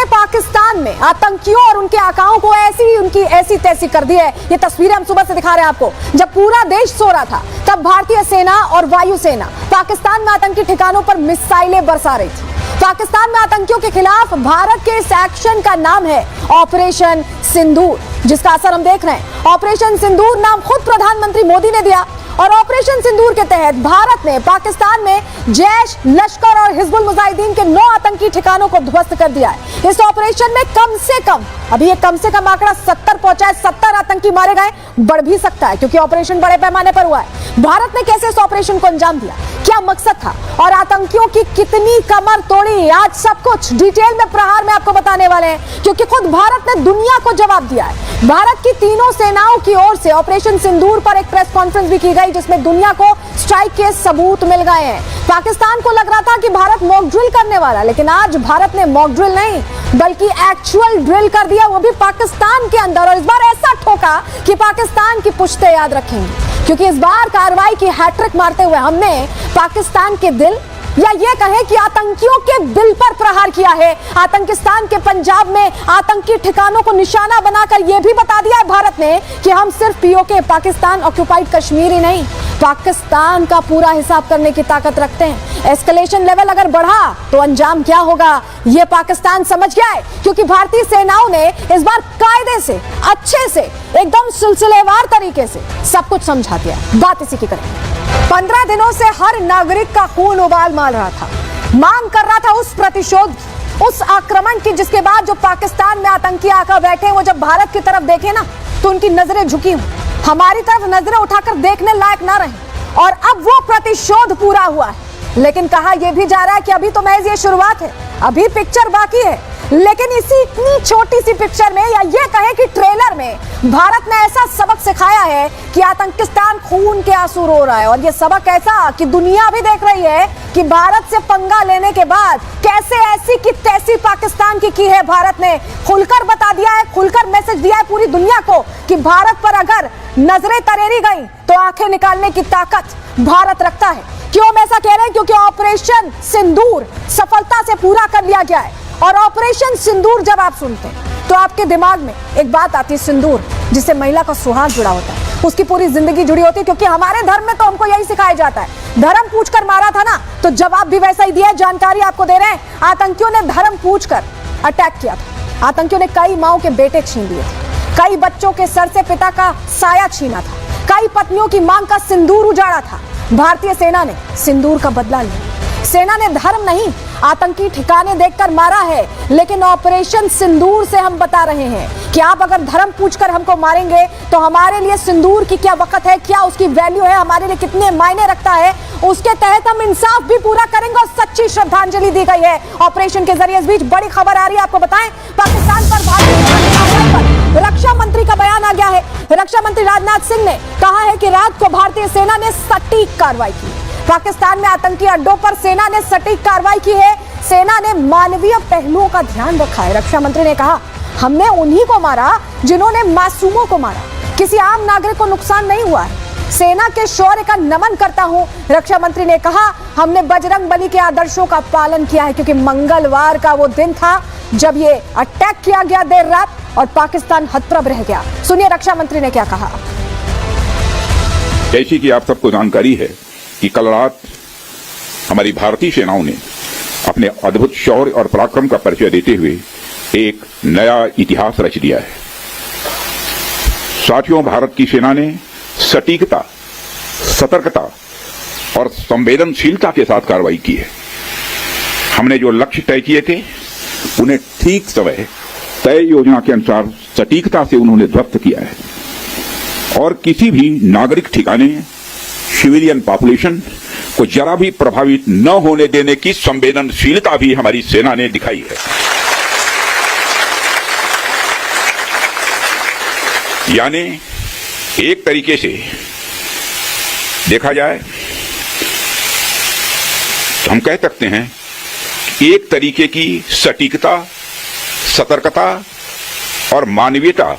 ने पाकिस्तान में आतंकियों और उनके आकाओं को ऐसी तैसी कर दी है। ये तस्वीरें हम सुबह से दिखा रहे हैं आपको। जब पूरा देश सो रहा था तब भारतीय सेना और वायुसेना पाकिस्तान में आतंकी ठिकानों पर मिसाइलें बरसा रही थी। पाकिस्तान में आतंकियों के खिलाफ भारत के इस एक्शन का नाम है ऑपरेशन सिंदूर, जिसका असर हम देख रहे हैं। ऑपरेशन सिंदूर नाम खुद प्रधानमंत्री मोदी ने दिया और ऑपरेशन सिंदूर के तहत भारत ने पाकिस्तान में जैश, लश्कर और हिजबुल मुजाहिदीन के 9 आतंकी ठिकानों को ध्वस्त कर दिया है। इस ऑपरेशन में कम से कम, अभी ये कम से कम आंकड़ा 70 पहुंचा है, 70 आतंकी मारे गए, बढ़ भी सकता है क्योंकि ऑपरेशन बड़े पैमाने पर हुआ है। भारत ने कैसे इस ऑपरेशन को अंजाम दिया, क्या मकसद था और आतंकियों की कितनी कमर तोड़ी, आज सब कुछ डिटेल में प्रहार में आपको बताने वाले हैं, क्योंकि खुद भारत ने दुनिया को जवाब दिया है। भारत की तीनों सेनाओं की ओर से ऑपरेशन सिंदूर पर एक प्रेस कॉन्फ्रेंस भी की गई, जिसमें दुनिया को स्ट्राइक के सबूत मिल गए हैं। पाकिस्तान को लग रहा था कि भारत मॉक ड्रिल करने वाला, लेकिन आज भारत ने मॉक ड्रिल नहीं बल्कि एक्चुअल ड्रिल कर दिया, वो भी पाकिस्तान के अंदर। और इस बार ऐसा ठोका कि पाकिस्तान की पुश्ते याद रखेंगी, क्योंकि इस बार कार्रवाई की हैट्रिक मारते हुए हमने पाकिस्तान के दिल, या ये कहें कि आतंकियों के दिल पर प्रहार किया है। आतंकिस्तान के पंजाब में आतंकी ठिकानों को निशाना बनाकर यह भी बता दिया है भारत ने कि हम सिर्फ पीओके, पाकिस्तान ऑक्युपाइड कश्मीर ही नहीं, पाकिस्तान का पूरा हिसाब करने की ताकत रखते हैं। एस्केलेशन लेवल अगर बढ़ा तो अंजाम क्या होगा यह पाकिस्तान समझ गया है, क्योंकि भारतीय सेनाओं ने इस बार कायदे से, अच्छे से, एकदम सिलसिलेवार तरीके से सब कुछ समझा दिया। बात इसी की करेंगे। 15 दिनों से हर नागरिक का खून उबाल मार रहा था, मांग कर रहा था उस प्रतिशोध, उस आक्रमण की, जिसके बाद जो पाकिस्तान में आतंकी आकर बैठे, वो जब भारत की तरफ देखे ना तो उनकी नजरें झुकी हुई, हमारी तरफ नजरें उठाकर देखने लायक ना रही। और अब वो प्रतिशोध पूरा हुआ है, लेकिन कहा यह भी जा रहा है कि अभी तो महज ये शुरुआत है, अभी पिक्चर बाकी है। लेकिन इसी इतनी छोटी सी पिक्चर में, या ये कहें कि ट्रेलर में, भारत ने ऐसा सबक सिखाया है कि आतंकिस्तान खून के आंसू रो रहा है। और ये सबक ऐसा कि दुनिया भी देख रही है कि भारत से पंगा लेने के बाद कैसे ऐसी की तैसी पाकिस्तान की है। भारत ने खुलकर बता दिया है, खुलकर मैसेज दिया है पूरी दुनिया को कि भारत पर अगर नजरें तरेरी गई तो आंखें निकालने की ताकत भारत रखता है। क्यों हम ऐसा कह रहे हैं? क्योंकि ऑपरेशन सिंदूर सफलता से पूरा कर लिया गया है। और ऑपरेशन सिंदूर जब आप सुनते हैं तो आपके दिमाग में एक बात आती है, सिंदूर, जिससे महिला का सुहाग जुड़ा होता है, उसकी पूरी जिंदगी जुड़ी होती है। क्योंकि हमारे धर्म में तो हमको यही सिखाया जाता है, धर्म पूछकर मारा था ना, तो जवाब भी वैसा ही दिया। जानकारी आपको दे रहे हैं, आतंकियों ने धर्म पूछकर अटैक किया था। आतंकियों ने कई माओं के बेटे छीन लिए थे, कई बच्चों के सर से पिता का साया छीना था, कई पत्नियों की मांग का सिंदूर उजाड़ा था। भारतीय सेना ने सिंदूर का बदला लिया। सेना ने धर्म नहीं, आतंकी ठिकाने देखकर मारा है। लेकिन ऑपरेशन सिंदूर से हम बता रहे हैं कि आप अगर धर्म पूछकर हमको मारेंगे तो हमारे लिए सिंदूर की क्या वक़्त है, क्या उसकी वैल्यू है, हमारे लिए कितने मायने रखता है, उसके तहत हम इंसाफ भी पूरा करेंगे। और सच्ची श्रद्धांजलि दी गई है ऑपरेशन के जरिए। इस बीच बड़ी खबर आ रही है, आपको बताएं, पाकिस्तान पर भारतीय रक्षा मंत्री का बयान आ गया है। रक्षा मंत्री राजनाथ सिंह ने कहा है कि रात को भारतीय सेना ने सटीक कार्रवाई की। पाकिस्तान में आतंकी अड्डों पर सेना ने सटीक कार्रवाई की है। सेना ने मानवीय पहलुओं का ध्यान रखा है। रक्षा मंत्री ने कहा, हमने उन्हीं को मारा जिन्होंने मासूमों को मारा, किसी आम नागरिक को नुकसान नहीं हुआ है। सेना के शौर्य का नमन करता हूं। रक्षा मंत्री ने कहा, हमने बजरंग बली के आदर्शों का पालन किया है, क्योंकि मंगलवार का वो दिन था जब ये अटैक किया गया देर रात और पाकिस्तान हतप्रभ रह गया। सुनिए रक्षा मंत्री ने क्या कहा। जैसी कि आप सबको जानकारी है कि कल रात हमारी भारतीय सेनाओं ने अपने अद्भुत शौर्य और पराक्रम का परिचय देते हुए एक नया इतिहास रच दिया है। साथियों, भारत की सेना ने सटीकता, सतर्कता और संवेदनशीलता के साथ कार्रवाई की है। हमने जो लक्ष्य तय किए थे उन्हें ठीक समय, तय योजना के अनुसार सटीकता से उन्होंने ध्वस्त किया है। और किसी भी नागरिक ठिकाने, सिविलियन पॉपुलेशन को जरा भी प्रभावित न होने देने की संवेदनशीलता भी हमारी सेना ने दिखाई है। यानी एक तरीके से देखा जाए तो हम कह सकते हैं कि एक तरीके की सटीकता, सतर्कता और मानवीयता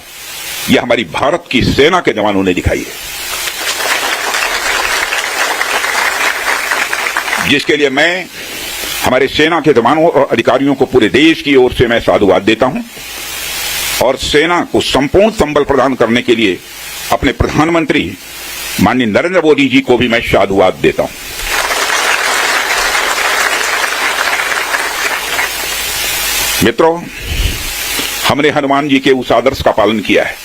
यह हमारी भारत की सेना के जवानों ने दिखाई है, जिसके लिए मैं हमारे सेना के जवानों और अधिकारियों को पूरे देश की ओर से मैं साधुवाद देता हूं और सेना को संपूर्ण संबल प्रदान करने के लिए अपने प्रधानमंत्री माननीय नरेंद्र मोदी जी को भी मैं साधुवाद देता हूं। मित्रों, हमने हनुमान जी के उस आदर्श का पालन किया है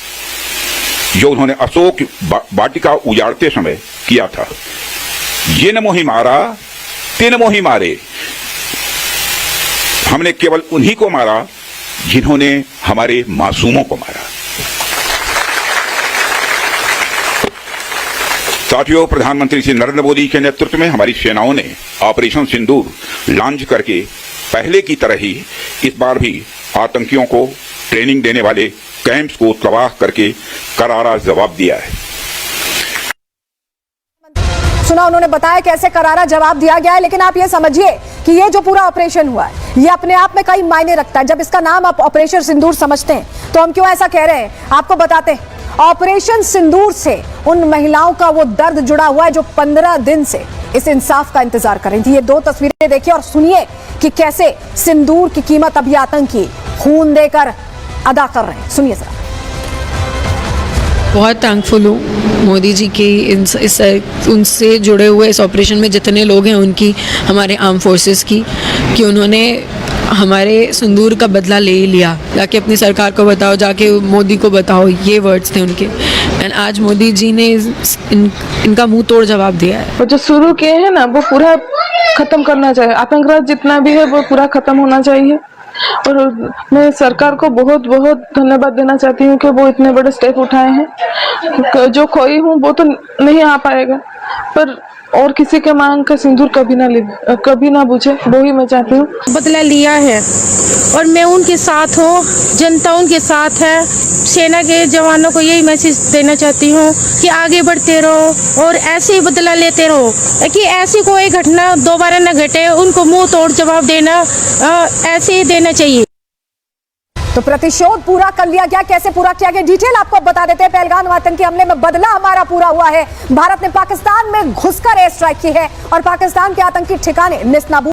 जो उन्होंने अशोक वाटिका उजाड़ते समय किया था। जिन मोहि मारा तिन मोहि मारे। हमने केवल उन्हीं को मारा जिन्होंने हमारे मासूमों को मारा। साथियों, प्रधानमंत्री श्री नरेंद्र मोदी के नेतृत्व में हमारी सेनाओं ने ऑपरेशन सिंदूर लॉन्च करके पहले की तरह ही इस बार भी आतंकियों को ट्रेनिंग देने वाले कैंप्स को तबाह करके करारा जवाब दिया है। सुना उन्होंने बताया कैसे करारा जवाब दिया गया है, लेकिन आप ये समझिए कि ये जो पूरा ऑपरेशन हुआ है ये अपने आप में कई मायने रखता है। जब इसका नाम आप ऑपरेशन सिंदूर समझते हैं तो हम क्यों ऐसा कह रहे हैं आपको बताते हैं। ऑपरेशन सिंदूर से उन महिलाओं का वो दर्द जुड़ा हुआ है जो 15 दिन से इस इंसाफ का इंतजार कर रही थी। ये दो तस्वीरें देखिए और सुनिए कि कैसे सिंदूर की कीमत अभी आतंकी खून देकर अदा कर रहे हैं। सुनिए सर। बहुत थैंकफुल हूँ मोदी जी की उनसे जुड़े हुए इस ऑपरेशन में जितने लोग हैं उनकी, हमारे आर्म फोर्सेस की, कि उन्होंने हमारे सिंदूर का बदला ले ही लिया। जाके अपनी सरकार को बताओ, जाके मोदी को बताओ, ये वर्ड्स थे उनके। एंड आज मोदी जी ने इनका मुंह तोड़ जवाब दिया है। वो जो शुरू किए हैं ना वो पूरा खत्म करना चाहिए। आतंकवाद जितना भी है वो पूरा खत्म होना चाहिए। और मैं सरकार को बहुत बहुत धन्यवाद देना चाहती हूँ कि वो इतने बड़े स्टेप उठाए हैं। जो खोई हूँ वो तो नहीं आ पाएगा, पर और किसी के मांग का सिंदूर कभी ना बुझे, वो ही मैं चाहती हूँ। बदला लिया है और मैं उनके साथ हूँ, जनता उनके साथ है। सेना के जवानों को यही मैसेज देना चाहती हूँ कि आगे बढ़ते रहो और ऐसे ही बदला लेते रहो कि ऐसी कोई घटना दोबारा न घटे। उनको मुंह तोड़ जवाब देना ऐसे ही देना चाहिए। तो प्रतिशोध पूरा कर लिया गया, कैसे पूरा किया गया डिटेल आपको बता देते हैं। पहलगाम आतंकी हमले में बदला हमारा पूरा हुआ है। भारत ने पाकिस्तान में घुसकर एयर स्ट्राइक की है और पाकिस्तान के आतंकी ठिकाने निस्ताबूद